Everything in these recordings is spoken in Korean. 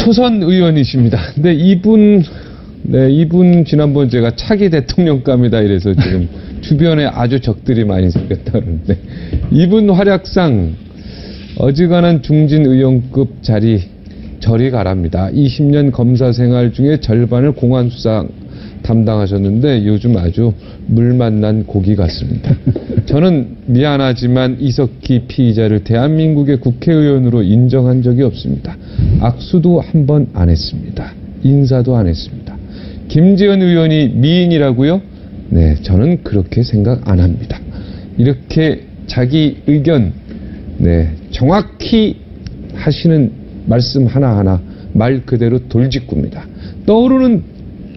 초선 의원이십니다. 근데 이분 지난번 제가 차기 대통령감이다 이래서 지금 주변에 아주 적들이 많이 생겼다 그러는데 이분 활약상 어지간한 중진 의원급 자리 저리 가랍니다. 20년 검사 생활 중에 절반을 공안 수사 담당하셨는데 요즘 아주 물 만난 고기 같습니다. 저는 미안하지만 이석기 피의자를 대한민국의 국회의원으로 인정한 적이 없습니다. 악수도 한 번 안 했습니다. 인사도 안 했습니다. 김재현 의원이 미인이라고요? 네, 저는 그렇게 생각 안 합니다. 이렇게 자기 의견 정확히 하시는 말씀 하나하나 말 그대로 돌직구입니다. 떠오르는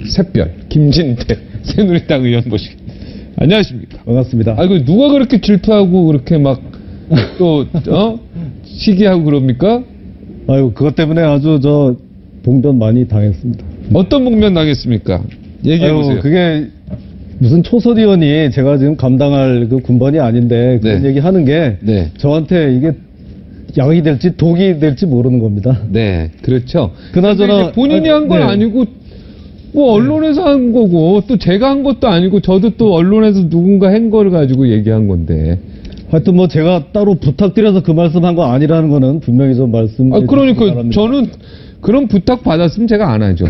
샛별 김진태 새누리당 의원 모시겠습니다. 안녕하십니까? 반갑습니다. 아이고 누가 그렇게 질투하고 그렇게 막 또 시기하고 그럽니까? 아유 그것 때문에 아주 저 봉변 많이 당했습니다. 어떤 복면 당했습니까? 얘기해 보세요. 그게 무슨 초선 의원이 제가 지금 감당할 그 군번이 아닌데 그런 네. 얘기 하는 게 저한테 이게 약이 될지 독이 될지 모르는 겁니다. 네, 그렇죠. 그나저나 본인이 한 건 아니고 뭐 언론에서 한 거고 또 제가 한 것도 아니고 저도 또 언론에서 누군가 한 걸 가지고 얘기한 건데. 하여튼 뭐 제가 따로 부탁드려서 그 말씀한 거 아니라는 거는 분명히 좀 말씀. 그러니까 저는 그런 부탁 받았으면 제가 안 하죠.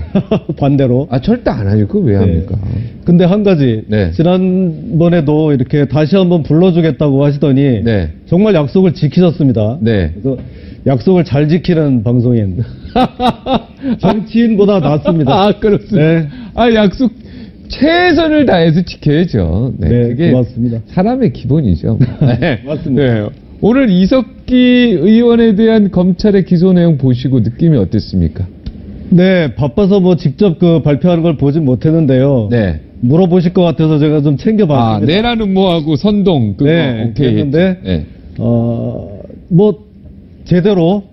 반대로. 절대 안 하죠. 그거 왜 합니까? 근데 한 가지. 지난번에도 이렇게 다시 한번 불러주겠다고 하시더니 정말 약속을 지키셨습니다. 그래서 약속을 잘 지키는 방송인. 정치인보다 낫습니다. 그렇습니다. 약속 최선을 다해서 지켜야죠. 그게 고맙습니다. 사람의 기본이죠. 맞습니다. 오늘 이석기 의원에 대한 검찰의 기소 내용 보시고 느낌이 어땠습니까? 네, 바빠서 뭐 직접 그 발표하는 걸 보진 못했는데요. 물어보실 것 같아서 제가 좀 챙겨봤습니다. 내라는 뭐하고 선동 그거 오케이. 그런데 뭐 제대로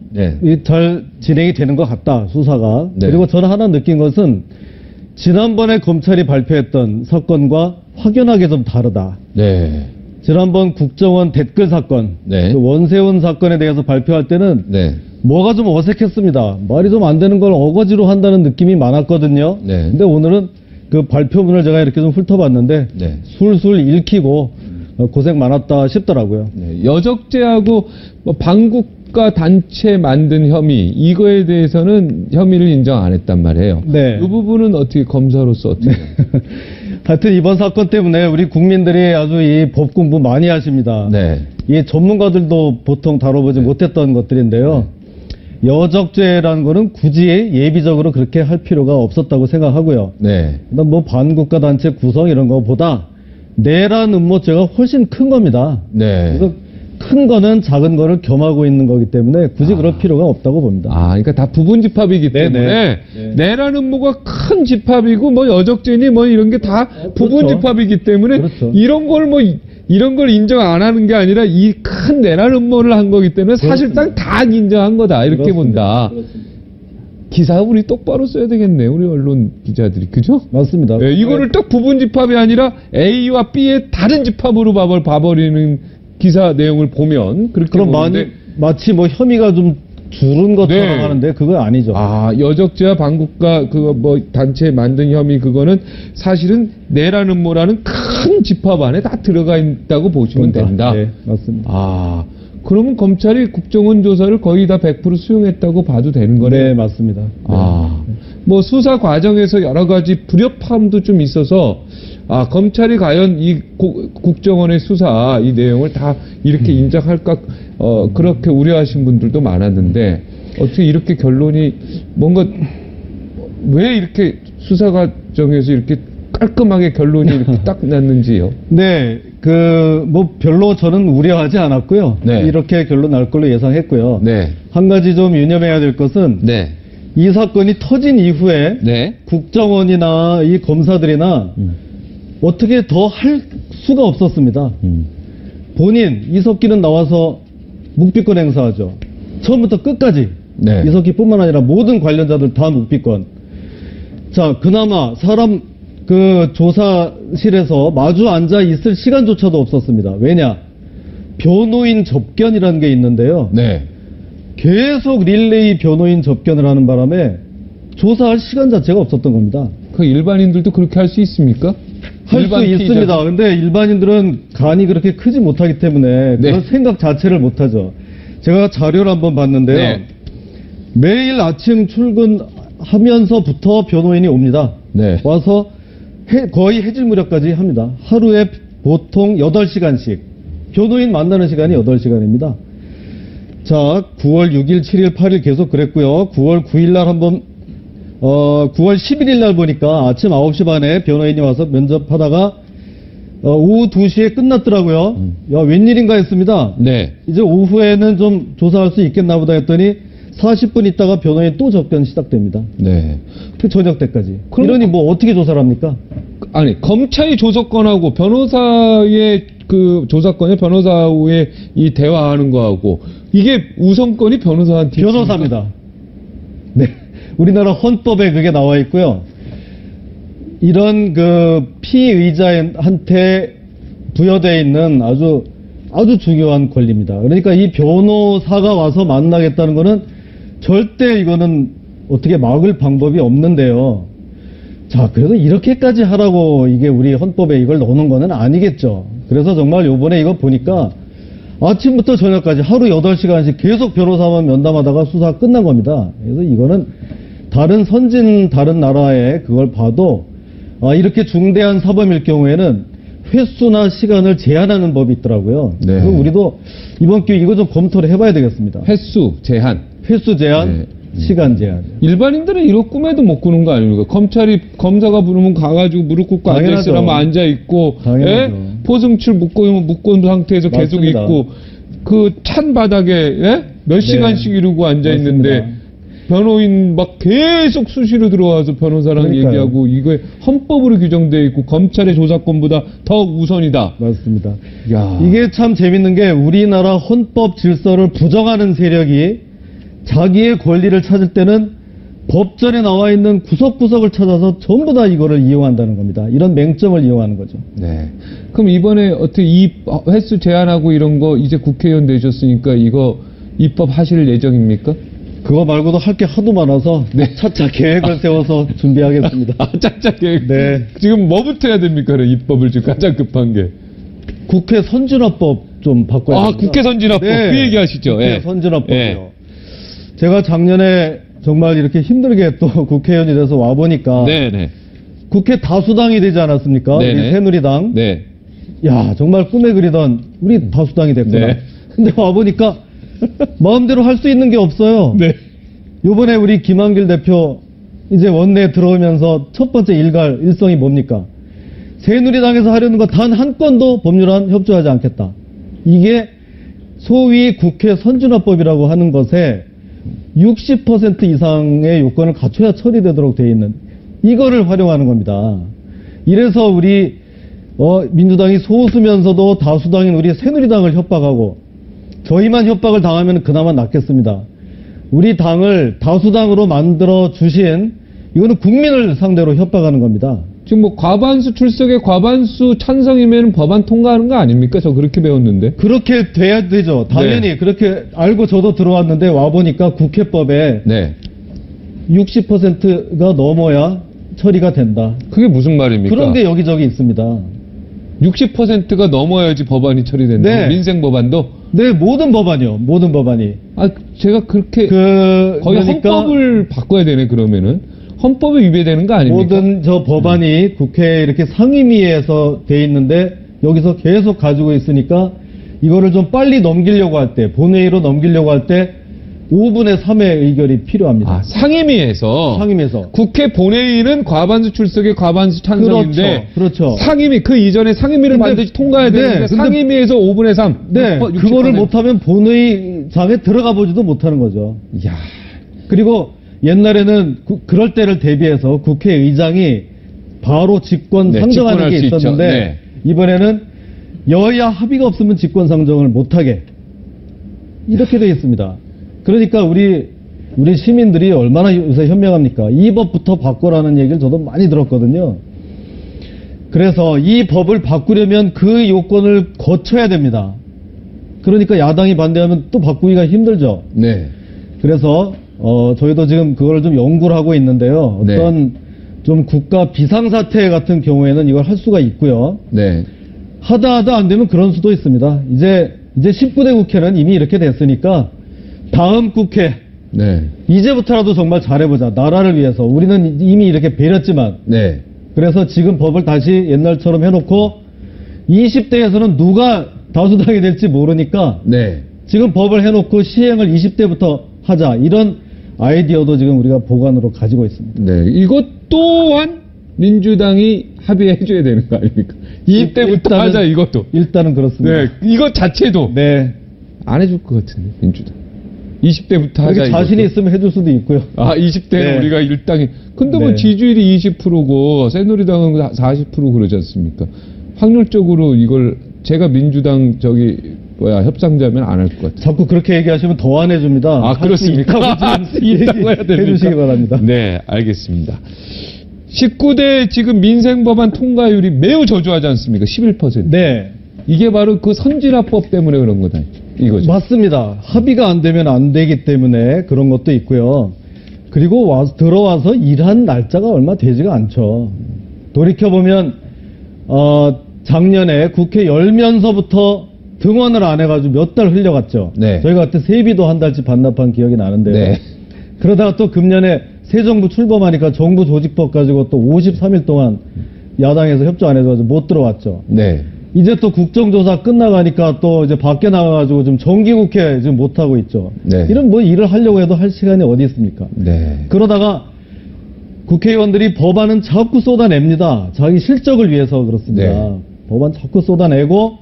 잘 진행이 되는 것 같다 수사가. 그리고 저는 하나 느낀 것은 지난번에 검찰이 발표했던 사건과 확연하게 좀 다르다. 지난번 국정원 댓글 사건, 그 원세훈 사건에 대해서 발표할 때는 뭐가 좀 어색했습니다. 말이 좀 안 되는 걸 어거지로 한다는 느낌이 많았거든요. 근데 오늘은 그 발표문을 제가 이렇게 좀 훑어봤는데 술술 읽히고 고생 많았다 싶더라고요. 여적죄하고 뭐 반국가 단체 만든 혐의 이거에 대해서는 혐의를 인정 안 했단 말이에요. 이 부분은 어떻게 검사로서 어떻게? 하여튼 이번 사건 때문에 우리 국민들이 아주 이 법 공부 많이 하십니다. 이 전문가들도 보통 다뤄보지 못했던 것들인데요. 여적죄라는 거는 굳이 예비적으로 그렇게 할 필요가 없었다고 생각하고요. 그다음 뭐 반국가 단체 구성 이런 거보다 내란 음모죄가 훨씬 큰 겁니다. 그래서 큰 거는 작은 거를 겸하고 있는 거기 때문에 굳이 그럴 필요가 없다고 봅니다. 그러니까 다 부분 집합이기 때문에 내란 음모가 큰 집합이고 뭐 여적죄니 뭐 이런 게 다 부분 집합이기 때문에 이런 걸 인정 안 하는 게 아니라 이 큰 내란 음모를 한 거기 때문에 사실상 다 인정한 거다 이렇게 본다. 기사 우리 똑바로 써야 되겠네 우리 언론 기자들이 그죠? 맞습니다. 이거를 딱 부분 집합이 아니라 A와 B의 다른 집합으로 봐버리는 기사 내용을 보면 그렇게 보는데 마치 뭐 혐의가 좀 줄은 것처럼 하는데 그건 아니죠. 여적죄와 반국가 그거 뭐 단체 만든 혐의 그거는 사실은 내란 음모라는 큰 집합 안에 다 들어가 있다고 보시면 된다. 맞습니다. 그러면 검찰이 국정원 조사를 거의 다 100% 수용했다고 봐도 되는 거네요. 맞습니다. 뭐 수사 과정에서 여러 가지 불협화음도 좀 있어서 검찰이 과연 이 국정원의 수사 이 내용을 다 이렇게 인정할까 그렇게 우려하신 분들도 많았는데 어떻게 이렇게 결론이 뭔가 왜 이렇게 수사 과정에서 이렇게 깔끔하게 결론이 이렇게 딱 났는지요? 뭐 별로 저는 우려하지 않았고요. 이렇게 결론 날 걸로 예상했고요. 한 가지 좀 유념해야 될 것은 이 사건이 터진 이후에 국정원이나 이 검사들이나 어떻게 더 할 수가 없었습니다. 본인 이석기는 나와서 묵비권 행사하죠. 처음부터 끝까지 이석기뿐만 아니라 모든 관련자들 다 묵비권. 자, 그나마 사람 그 조사실에서 마주 앉아 있을 시간조차도 없었습니다. 왜냐? 변호인 접견이라는 게 있는데요. 계속 릴레이 변호인 접견을 하는 바람에 조사할 시간 자체가 없었던 겁니다. 그 일반인들도 그렇게 할 수 있습니까? 할 수 있습니다. 근데 일반인들은 간이 그렇게 크지 못하기 때문에 네. 그런 생각 자체를 못하죠. 제가 자료를 한번 봤는데요. 네. 매일 아침 출근하면서부터 변호인이 옵니다. 네. 와서 거의 해질 무렵까지 합니다. 하루에 보통 8시간씩. 변호인 만나는 시간이 8시간입니다. 자, 9월 6일, 7일, 8일 계속 그랬고요. 9월 9일 날 한번 9월 11일 날 보니까 아침 9시 반에 변호인이 와서 면접하다가 오후 2시에 끝났더라고요. 야, 웬일인가 했습니다. 네. 이제 오후에는 좀 조사할 수 있겠나 보다 했더니 40분 있다가 변호인 또 접견 시작됩니다. 네. 그 저녁 때까지. 이러니 뭐 어떻게 조사를 합니까? 아니, 검찰이 조사권하고 변호사의 그 조사권에 변호사의 이 대화하는 거하고 이게 우선권이 변호사한테 변호사입니다. 네. 우리나라 헌법에 그게 나와 있고요. 이런 그 피의자한테 부여되어 있는 아주 중요한 권리입니다. 그러니까 이 변호사가 와서 만나겠다는 거는 절대 이거는 어떻게 막을 방법이 없는데요. 자, 그래서 이렇게까지 하라고 이게 우리 헌법에 이걸 넣는 거는 아니겠죠. 그래서 정말 요번에 이거 보니까 아침부터 저녁까지 하루 8시간씩 계속 변호사만 면담하다가 수사가 끝난 겁니다. 그래서 이거는 다른 나라에 그걸 봐도 이렇게 중대한 사범일 경우에는 횟수나 시간을 제한하는 법이 있더라고요. 네. 그럼 우리도 이번 기회에 이거 좀 검토를 해봐야 되겠습니다. 횟수 제한. 네. 시간 제한. 일반인들은 이거 꿈에도 못 꾸는 거 아닙니까? 검사가 부르면 가가지고 무릎 꿇고 앉아있으라면 앉아있고, 포승출 묶은 상태에서 계속 맞습니다. 있고, 그 찬 바닥에, 몇 시간씩 이러고 앉아있는데, 맞습니다. 변호인 막 계속 수시로 들어와서 변호사랑 그러니까요. 얘기하고, 이거 헌법으로 규정되어 있고, 검찰의 조사권보다 더 우선이다. 맞습니다. 야. 이게 참 재밌는 게 우리나라 헌법 질서를 부정하는 세력이 자기의 권리를 찾을 때는 법전에 나와 있는 구석구석을 찾아서 전부 다 이거를 이용한다는 겁니다. 이런 맹점을 이용하는 거죠. 네. 그럼 이번에 어떻게 이 횟수 제한하고 이런 거 이제 국회의원 되셨으니까 이거 입법하실 예정입니까? 그거 말고도 할 게 하도 많아서 차차 계획을 세워서 준비하겠습니다. 차차 계획? 네. 지금 뭐부터 해야 됩니까? 입법을 지금 가장 급한 게. 국회 선진화법 좀 바꿔야 됩니다. 국회 선진화법. 네. 그 얘기 하시죠. 국회 예. 선진화법이요. 예. 제가 작년에 정말 이렇게 힘들게 또 국회의원이 돼서 와보니까 네네. 국회 다수당이 되지 않았습니까? 네네. 우리 새누리당. 네. 야, 정말 꿈에 그리던 우리 다수당이 됐구나. 네. 근데 와보니까 마음대로 할 수 있는 게 없어요. 네. 요번에 우리 김한길 대표 이제 원내에 들어오면서 첫 번째 일성이 뭡니까? 새누리당에서 하려는 거 단 한 건도 법률안 협조하지 않겠다. 이게 소위 국회 선진화법이라고 하는 것에 60% 이상의 요건을 갖춰야 처리되도록 되어 있는 이거를 활용하는 겁니다. 이래서 우리 민주당이 소수면서도 다수당인 우리 새누리당을 협박하고 저희만 협박을 당하면 그나마 낫겠습니다. 우리 당을 다수당으로 만들어 주신 이거는 국민을 상대로 협박하는 겁니다. 지금 뭐 과반수 출석에 과반수 찬성이면 법안 통과하는 거 아닙니까? 저 그렇게 배웠는데. 그렇게 돼야 되죠. 당연히 네. 그렇게 알고 저도 들어왔는데 와보니까 국회법에 네. 60%가 넘어야 처리가 된다. 그게 무슨 말입니까? 그런 게 여기저기 있습니다. 60%가 넘어야지 법안이 처리된다. 네. 민생 법안도? 네, 모든 법안이요. 모든 법안이. 제가 그렇게 거의 그러니까 헌법을 바꿔야 되네 그러면은. 헌법에 위배되는 거 아닙니까? 모든 저 법안이 국회에 이렇게 상임위에서 돼 있는데 여기서 계속 가지고 있으니까 이거를 좀 빨리 넘기려고 할 때, 본회의로 넘기려고 할 때 5분의 3의 의결이 필요합니다. 상임위에서. 국회 본회의는 과반수 출석에 과반수 찬성인데. 그렇죠. 상임위, 그 이전에 상임위를 반드시 통과해야 되는데 상임위에서 5분의 3. 네. 60%. 그거를 못하면 본회의장에 들어가 보지도 못하는 거죠. 이야. 그리고 옛날에는 그럴 때를 대비해서 국회의장이 바로 직권 상정하는 게 있었는데 이번에는 여야 합의가 없으면 직권 상정을 못하게 이렇게 되어 있습니다. 그러니까 우리 시민들이 얼마나 요새 현명합니까? 이 법부터 바꾸라는 얘기를 저도 많이 들었거든요. 그래서 이 법을 바꾸려면 그 요건을 거쳐야 됩니다. 그러니까 야당이 반대하면 또 바꾸기가 힘들죠. 네. 그래서 저희도 지금 그걸 좀 연구를 하고 있는데요. 어떤 좀 국가 비상사태 같은 경우에는 이걸 할 수가 있고요. 하다 안 되면 그런 수도 있습니다. 이제 19대 국회는 이미 이렇게 됐으니까 다음 국회 이제부터라도 정말 잘해보자. 나라를 위해서. 우리는 이미 이렇게 배렸지만 그래서 지금 법을 다시 옛날처럼 해놓고 20대에서는 누가 다수당이 될지 모르니까 지금 법을 해놓고 시행을 20대부터 하자. 이런 아이디어도 지금 우리가 보관으로 가지고 있습니다. 이것 또한 민주당이 합의해줘야 되는 거 아닙니까? 20대부터 하자, 이것도. 일단은 그렇습니다. 이것 자체도 안 해줄 것 같은데, 민주당. 20대부터 하자. 자신이 있으면 해줄 수도 있고요. 20대는 우리가 일당이. 근데 뭐 지지율이 20%고 새누리당은 40% 그러지 않습니까? 확률적으로 이걸 제가 민주당 협상자면 안 할 것 같아요. 자꾸 그렇게 얘기하시면 더 안 해줍니다. 그렇습니까? 있다고 해야 됩니까? 해주시기 바랍니다. 네, 알겠습니다. 19대 지금 민생법안 통과율이 매우 저조하지 않습니까? 11%. 이게 바로 그 선진화법 때문에 그런 거다. 이거죠. 맞습니다. 합의가 안 되면 안 되기 때문에 그런 것도 있고요. 그리고 들어와서 일한 날짜가 얼마 되지가 않죠. 돌이켜보면, 작년에 국회 열면서부터 등원을 안 해가지고 몇 달 흘려갔죠. 저희가 그때 세비도 한 달치 반납한 기억이 나는데요. 그러다가 또 금년에 새 정부 출범하니까 정부 조직법 가지고 또 53일 동안 야당에서 협조 안 해가지고 못 들어왔죠. 이제 또 국정조사 끝나가니까 또 이제 밖에 나가가지고 좀 정기국회 지금 못하고 있죠. 이런 뭐 일을 하려고 해도 할 시간이 어디 있습니까? 그러다가 국회의원들이 법안은 자꾸 쏟아냅니다. 자기 실적을 위해서 그렇습니다. 법안 자꾸 쏟아내고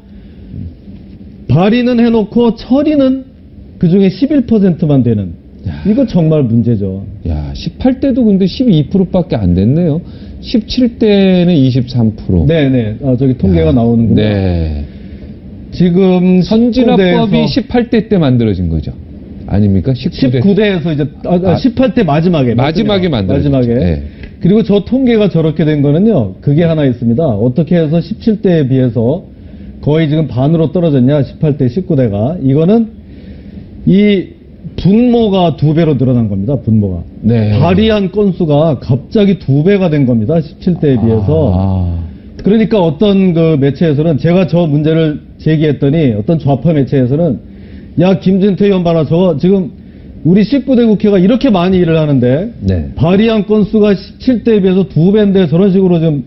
발의는 해놓고 처리는 그중에 11%만 되는. 이거 정말 문제죠. 18대도 근데 12%밖에 안 됐네요. 17대는 23%. 저기 통계가 나오는군요. 지금 선진화법이 18대 때 만들어진 거죠. 아닙니까? 19대에서 이제 18대 마지막에 만들어졌죠. 마지막에. 그리고 저 통계가 저렇게 된 거는요. 그게 하나 있습니다. 어떻게 해서 17대에 비해서 거의 지금 반으로 떨어졌냐? 18대, 19대가. 이거는 이 분모가 2배로 늘어난 겁니다. 분모가. 발의한 건수가 갑자기 2배가 된 겁니다. 17대에 비해서. 그러니까 어떤 그 매체에서는 제가 저 문제를 제기했더니 어떤 좌파 매체에서는 야 김진태 의원 봐라. 저 지금 우리 19대 국회가 이렇게 많이 일을 하는데 발의한 건수가 17대에 비해서 2배인데 저런 식으로 좀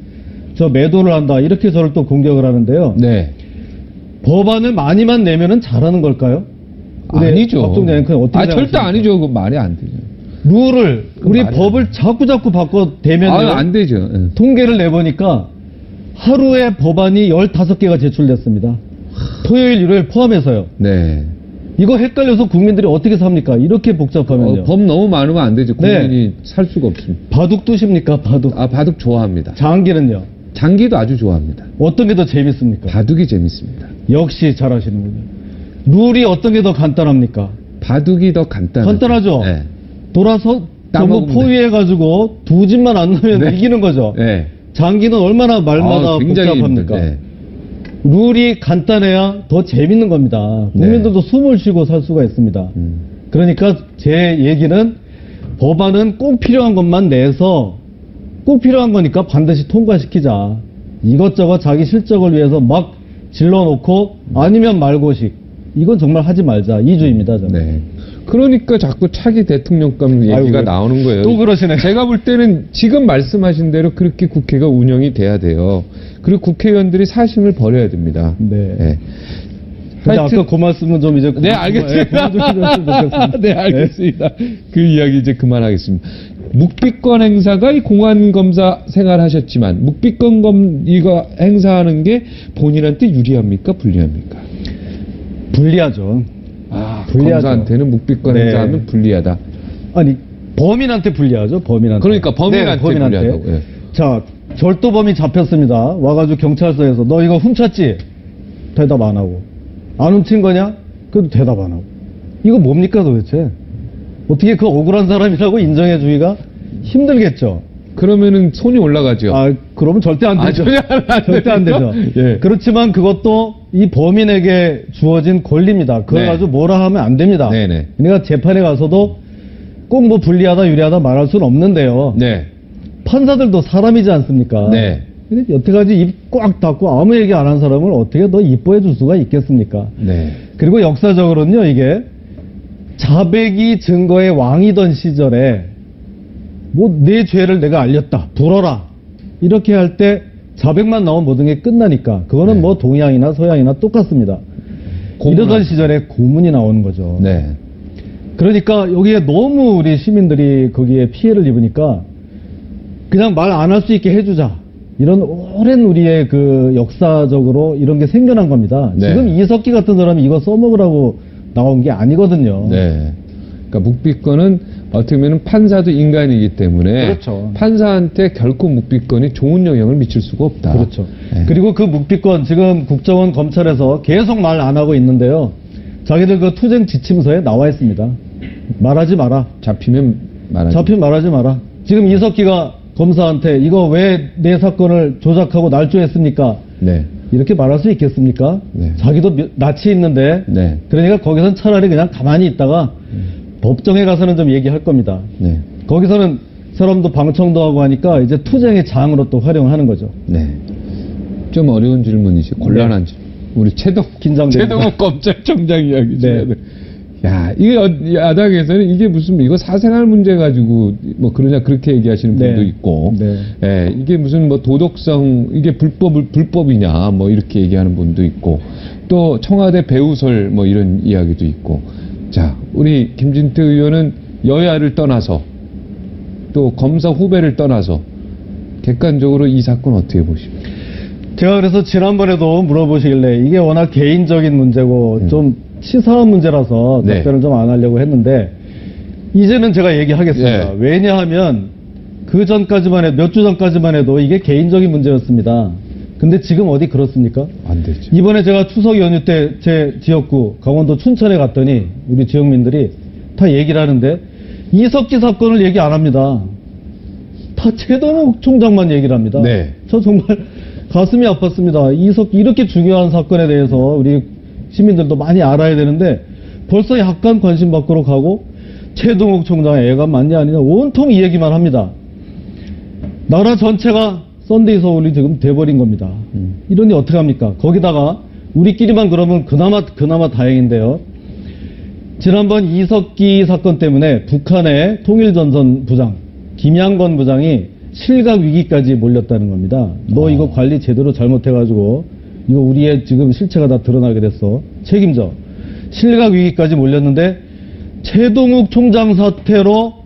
저 매도를 한다. 이렇게 저를 또 공격을 하는데요. 법안을 많이만 내면은 잘하는 걸까요? 아니죠. 어떻게 절대 아니죠. 그거 말이 안 되죠. 룰을 우리 법을 자꾸 바꿔 대면요. 안 되죠. 통계를 내보니까 하루에 법안이 15개가 제출됐습니다. 토요일, 일요일 포함해서요. 이거 헷갈려서 국민들이 어떻게 삽니까? 이렇게 복잡하면요. 법 너무 많으면 안 되죠. 국민이 살 수가 없습니다. 바둑 두십니까? 바둑. 바둑 좋아합니다. 장기는요? 장기도 아주 좋아합니다. 어떤 게 더 재밌습니까? 바둑이 재밌습니다. 역시 잘하시는군요. 룰이 어떤 게 더 간단합니까? 바둑이 더 간단하죠. 돌아서 전부 포위해가지고 두 집만 안 넣으면 이기는 거죠. 장기는 얼마나 말마다 복잡합니까? 룰이 간단해야 더 재밌는 겁니다. 국민들도 숨을 쉬고 살 수가 있습니다. 그러니까 제 얘기는 법안은 꼭 필요한 것만 내서 꼭 필요한 거니까 반드시 통과시키자. 이것저것 자기 실적을 위해서 막 질러놓고 아니면 말고식. 이건 정말 하지 말자. 이주입니다. 저는. 그러니까 자꾸 차기 대통령감 얘기가 나오는 거예요. 또 그러시네. 제가 볼 때는 지금 말씀하신 대로 그렇게 국회가 운영이 돼야 돼요. 그리고 국회의원들이 사심을 버려야 됩니다. 근데 아까 그 말씀은 좀 이제 알겠습니다. 알겠습니다. 그 이야기 이제 그만하겠습니다. 묵비권 행사가 이 공안검사 생활하셨지만 묵비권 이거 행사하는 게 본인한테 유리합니까? 불리합니까? 불리하죠. 검사한테는 묵비권 행사하면 불리하다. 아니 범인한테 불리하죠. 범인한테. 그러니까 범인한테 불리하다고. 자, 절도범이 잡혔습니다. 와가지고 경찰서에서 너 이거 훔쳤지? 대답 안 하고. 안 훔친 거냐? 그래도 대답 안 하고. 이거 뭡니까 도대체? 어떻게 그 억울한 사람이라고 인정해주기가 힘들겠죠. 그러면은 손이 올라가죠. 그러면 절대 안 되죠. 절대 안 되죠. 그렇지만 그것도 이 범인에게 주어진 권리입니다. 그걸 가지고 뭐라 하면 안 됩니다. 그러니까 재판에 가서도 꼭 뭐 불리하다 유리하다 말할 수는 없는데요. 네. 판사들도 사람이지 않습니까? 네. 근데 여태까지 입 꽉 닫고 아무 얘기 안 한 사람을 어떻게 더 이뻐해 줄 수가 있겠습니까? 네. 그리고 역사적으로는요, 이게 자백이 증거의 왕이던 시절에 뭐 내 죄를 내가 알렸다, 불어라 이렇게 할 때 자백만 나오면 모든 게 끝나니까 그거는 네. 뭐 동양이나 서양이나 똑같습니다. 이러던 시절에 고문이 나오는 거죠. 네. 그러니까 여기에 너무 우리 시민들이 거기에 피해를 입으니까 그냥 말 안 할 수 있게 해주자. 이런 오랜 우리의 그 역사적으로 이런 게 생겨난 겁니다. 네. 지금 이석기 같은 사람이 이거 써먹으라고 나온 게 아니거든요. 네. 그러니까 묵비권은 어떻게 보면 판사도 인간이기 때문에 그렇죠. 판사한테 결코 묵비권이 좋은 영향을 미칠 수가 없다. 그렇죠. 네. 그리고 그 묵비권 지금 국정원 검찰에서 계속 말 안 하고 있는데요. 자기들 그 투쟁 지침서에 나와 있습니다. 말하지 마라. 잡히면 말하지. 잡히면 말하지 마라. 지금 이석기가 검사한테 이거 왜 내 사건을 조작하고 날조했습니까? 네. 이렇게 말할 수 있겠습니까? 네. 자기도 낯이 있는데 네. 그러니까 거기서는 차라리 그냥 가만히 있다가 법정에 가서는 좀 얘기할 겁니다. 네. 거기서는 사람도 방청도 하고 하니까 이제 투쟁의 장으로 또 활용하는 거죠. 네. 좀 어려운 질문이지. 곤란한 질문. 우리 최동욱 검찰총장 이야기 좀 해야 돼. 야, 이게 야당에서는 이게 무슨 이거 사생활 문제 가지고 뭐 그러냐 그렇게 얘기하시는 분도 있고, 예, 이게 무슨 뭐 도덕성 이게 불법이냐 뭐 이렇게 얘기하는 분도 있고, 또 청와대 배우설 뭐 이런 이야기도 있고. 자, 우리 김진태 의원은 여야를 떠나서 또 검사 후배를 떠나서 객관적으로 이 사건 어떻게 보십니까? 제가 그래서 지난번에도 물어보시길래 이게 워낙 개인적인 문제고 좀 치사한 문제라서 답변을 좀 안 하려고 했는데 이제는 제가 얘기하겠습니다. 왜냐하면 그 전까지만 몇 주 전까지만 해도 이게 개인적인 문제였습니다. 근데 지금 어디 그렇습니까? 안 되죠. 이번에 제가 추석 연휴 때 제 지역구 강원도 춘천에 갔더니 우리 지역민들이 다 얘기를 하는데 이석기 사건을 얘기 안 합니다. 다 최동욱 총장만 얘기를 합니다. 저 정말 가슴이 아팠습니다. 이석기 이렇게 중요한 사건에 대해서 우리 시민들도 많이 알아야 되는데 벌써 약간 관심 밖으로 가고 최동욱 총장의 애가 맞냐 아니냐 온통 이 얘기만 합니다. 나라 전체가 썬데이 서울이 지금 돼버린 겁니다. 이러니 어떻게 합니까? 거기다가 우리끼리만 그러면 그나마 다행인데요. 지난번 이석기 사건 때문에 북한의 통일전선 부장 김양건 부장이 실각 위기까지 몰렸다는 겁니다. 너 이거 관리 제대로 잘못해가지고 이거 우리의 지금 실체가 다 드러나게 됐어. 책임져. 실각 위기까지 몰렸는데 최동욱 총장 사태로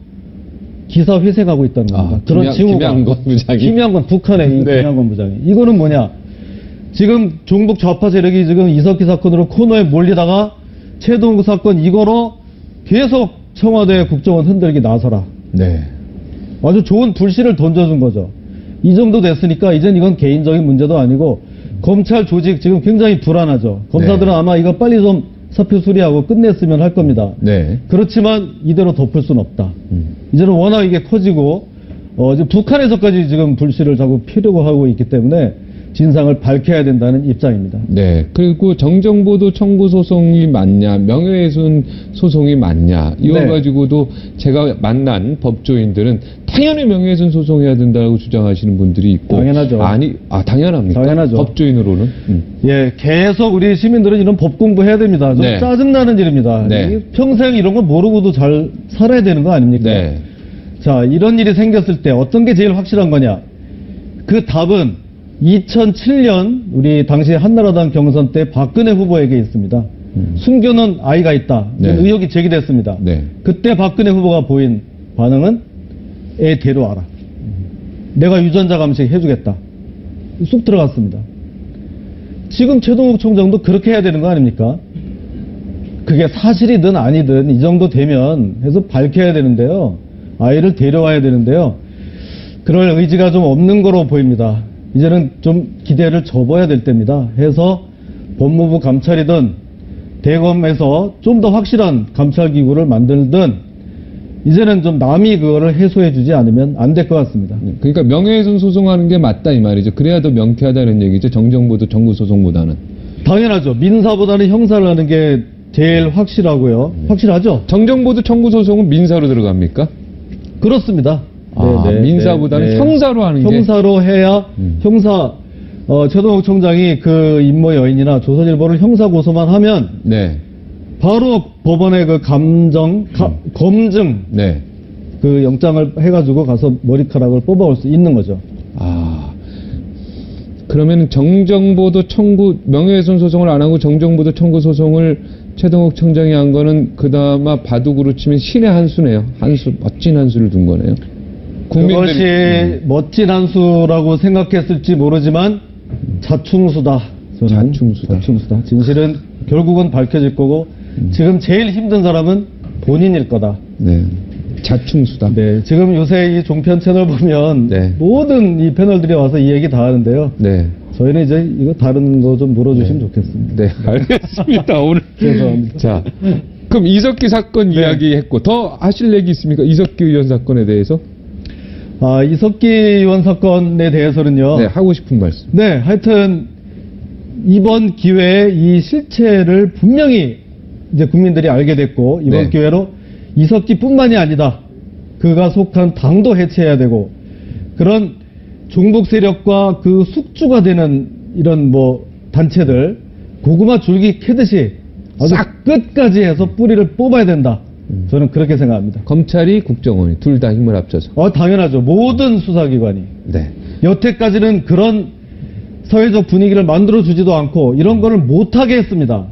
기사 회생하고 있다는 겁니다. 그런 징후가. 김양건 부장이. 김양건, 북한의 김양건 부장이. 이거는 뭐냐. 지금 종북 좌파 세력이 지금 이석기 사건으로 코너에 몰리다가 최동욱 사건 이거로 계속 청와대 국정원 흔들기 나서라. 아주 좋은 불씨를 던져준 거죠. 이 정도 됐으니까 이젠 이건 개인적인 문제도 아니고 검찰 조직 지금 굉장히 불안하죠. 검사들은 아마 이거 빨리 좀 사표 수리하고 끝냈으면 할 겁니다. 그렇지만 이대로 덮을 수는 없다. 이제는 워낙 이게 커지고 지금 북한에서까지 지금 불씨를 자꾸 피려고 하고 있기 때문에 진상을 밝혀야 된다는 입장입니다. 그리고 정정보도 청구 소송이 맞냐, 명예훼손 소송이 맞냐, 이거 가지고도 제가 만난 법조인들은 당연히 명예훼손 소송해야 된다고 주장하시는 분들이 있고. 당연하죠. 당연합니까? 당연하죠. 법조인으로는. 계속 우리 시민들은 이런 법 공부해야 됩니다. 좀 짜증나는 일입니다. 평생 이런 거 모르고도 잘 살아야 되는 거 아닙니까? 자, 이런 일이 생겼을 때 어떤 게 제일 확실한 거냐? 그 답은 2007년 우리 당시 한나라당 경선 때 박근혜 후보에게 있습니다. 숨겨놓은 아이가 있다. 의혹이 제기됐습니다. 그때 박근혜 후보가 보인 반응은 애 데려와라. 내가 유전자 감식 해주겠다. 쑥 들어갔습니다. 지금 최동욱 총장도 그렇게 해야 되는 거 아닙니까? 그게 사실이든 아니든 이 정도 되면 해서 밝혀야 되는데요. 아이를 데려와야 되는데요. 그럴 의지가 좀 없는 거로 보입니다. 이제는 좀 기대를 접어야 될 때입니다. 해서 법무부 감찰이든 대검에서 좀 더 확실한 감찰기구를 만들든 이제는 좀 남이 그거를 해소해 주지 않으면 안 될 것 같습니다. 그러니까 명예훼손 소송하는 게 맞다 이 말이죠. 그래야 더 명쾌하다는 얘기죠. 정정보도 청구소송보다는. 당연하죠. 민사보다는 형사를 하는 게 제일 확실하고요. 확실하죠? 정정보도 청구 소송은 민사로 들어갑니까? 그렇습니다. 민사보다는 형사로 하는 게? 형사로 해야 형사 최동욱 총장이 그 임모 여인이나 조선일보를 형사 고소만 하면 바로 법원에 그 검증 그 영장을 해가지고 가서 머리카락을 뽑아올 수 있는 거죠. 그러면 정정보도 청구, 명예훼손 소송을 안 하고 정정보도 청구 소송을 최동욱 총장이 한 거는 그나마 바둑으로 치면 신의 한 수네요. 멋진 한 수를 둔 거네요. 그것이 멋진 한 수라고 생각했을지 모르지만 자충수다. 자충수다. 진실은 결국은 밝혀질 거고 지금 제일 힘든 사람은 본인일 거다. 자충수다. 지금 요새 이 종편 채널 보면 모든 이 패널들이 와서 이 얘기 다 하는데요. 저희는 이제 이거 다른 거 좀 물어주시면 좋겠습니다. 알겠습니다. 오늘. 죄송합니다. 자, 그럼 이석기 사건 이야기했고 더 하실 얘기 있습니까? 이석기 의원 사건에 대해서? 이석기 의원 사건에 대해서는요. 하고 싶은 말씀. 하여튼 이번 기회에 이 실체를 분명히 이제 국민들이 알게 됐고 이번 기회로 이석기뿐만이 아니다. 그가 속한 당도 해체해야 되고 그런 종북 세력과 그 숙주가 되는 이런 뭐 단체들 고구마 줄기 캐듯이 아주 싹 끝까지 해서 뿌리를 뽑아야 된다. 저는 그렇게 생각합니다. 검찰이 국정원이 둘 다 힘을 합쳐서. 당연하죠. 모든 수사기관이. 여태까지는 그런 사회적 분위기를 만들어주지도 않고 이런 거를 못하게 했습니다.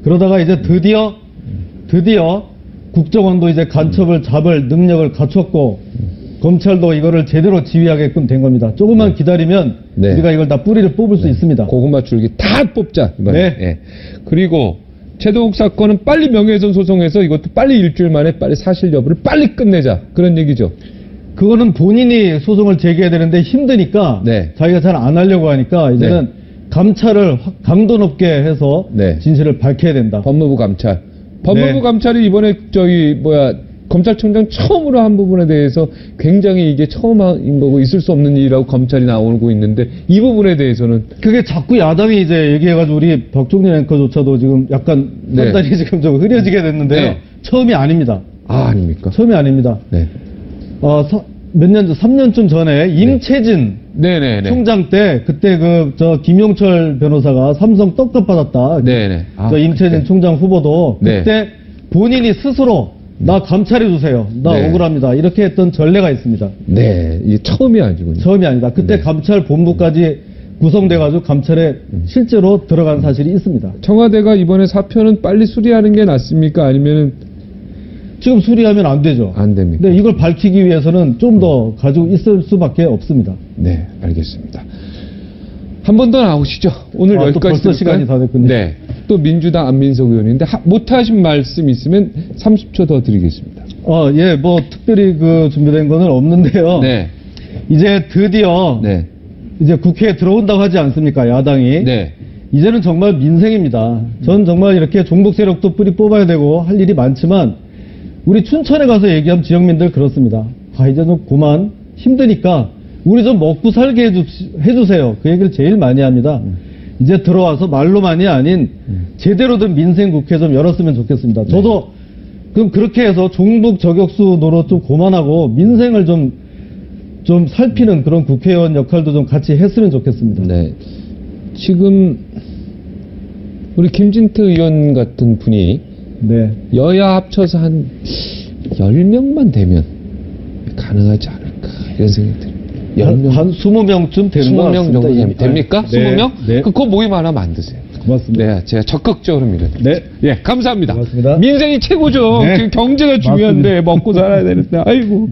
그러다가 이제 드디어 국정원도 이제 간첩을 잡을 능력을 갖췄고 검찰도 이거를 제대로 지휘하게끔 된 겁니다. 조금만 기다리면 우리가 이걸 다 뿌리를 뽑을 수 있습니다. 고구마 줄기 다 뽑자. 그리고 최동욱 사건은 빨리 명예훼손 소송해서 이것도 빨리 일주일 만에 빨리 사실 여부를 빨리 끝내자. 그런 얘기죠. 그거는 본인이 소송을 제기해야 되는데 힘드니까 자기가 잘 안 하려고 하니까 이제는 감찰을 강도 높게 해서 진실을 밝혀야 된다. 법무부 감찰. 법무부 감찰이 이번에 검찰총장 처음으로 한 부분에 대해서 굉장히 이게 처음인 거고 있을 수 없는 일이라고 검찰이 나오고 있는데 이 부분에 대해서는 그게 자꾸 야당이 이제 얘기해가지고 우리 박종진 앵커조차도 지금 약간 판단이 지금 좀 흐려지게 됐는데요. 처음이 아닙니다. 아닙니까? 처음이 아닙니다. 몇 년 전, 3년쯤 전에 임채진 총장 때 그때 김용철 변호사가 삼성 떡값 받았다. 임채진 총장 후보도 그때 본인이 스스로 나 감찰해주세요. 나 억울합니다. 이렇게 했던 전례가 있습니다. 이게 처음이 아니군요. 처음이 아니다. 그때 감찰 본부까지 구성돼가지고 감찰에 실제로 들어간 사실이 있습니다. 청와대가 이번에 사표는 빨리 수리하는 게 낫습니까? 아니면은 지금 수리하면 안 되죠. 안 됩니다. 근데 이걸 밝히기 위해서는 좀 더 가지고 있을 수밖에 없습니다. 알겠습니다. 한 번 더 나오시죠. 오늘 여기까지 벌써 시간이 다 됐군요. 또 민주당 안민석 의원인데 못하신 말씀 있으면 30초 더 드리겠습니다. 특별히 준비된 거는 없는데요. 이제 드디어 이제 국회에 들어온다고 하지 않습니까? 야당이. 이제는 정말 민생입니다. 전 정말 이렇게 종북 세력도 뿌리 뽑아야 되고 할 일이 많지만 우리 춘천에 가서 얘기하면 지역민들 그렇습니다. 이제 좀 그만 힘드니까 우리 좀 먹고 살게 해주세요. 그 얘기를 제일 많이 합니다. 이제 들어와서 말로만이 아닌 제대로 된 민생 국회 좀 열었으면 좋겠습니다. 저도 그럼 그렇게 해서 종북 저격수 노릇 좀 그만하고 민생을 좀 살피는 그런 국회의원 역할도 좀 같이 했으면 좋겠습니다. 지금 우리 김진태 의원 같은 분이 여야 합쳐서 한 10명만 되면 가능하지 않을까 이런 생각이 들어요. 한 20명쯤 되는 것 같습니다. 20명 정도 됩니까? 20명? 그거 모임 하나 만드세요. 고맙습니다. 제가 적극적으로 밀어드립니다. 감사합니다. 고맙습니다. 민생이 최고죠. 경제가 중요한데 먹고 살아야 되는데. 아이고.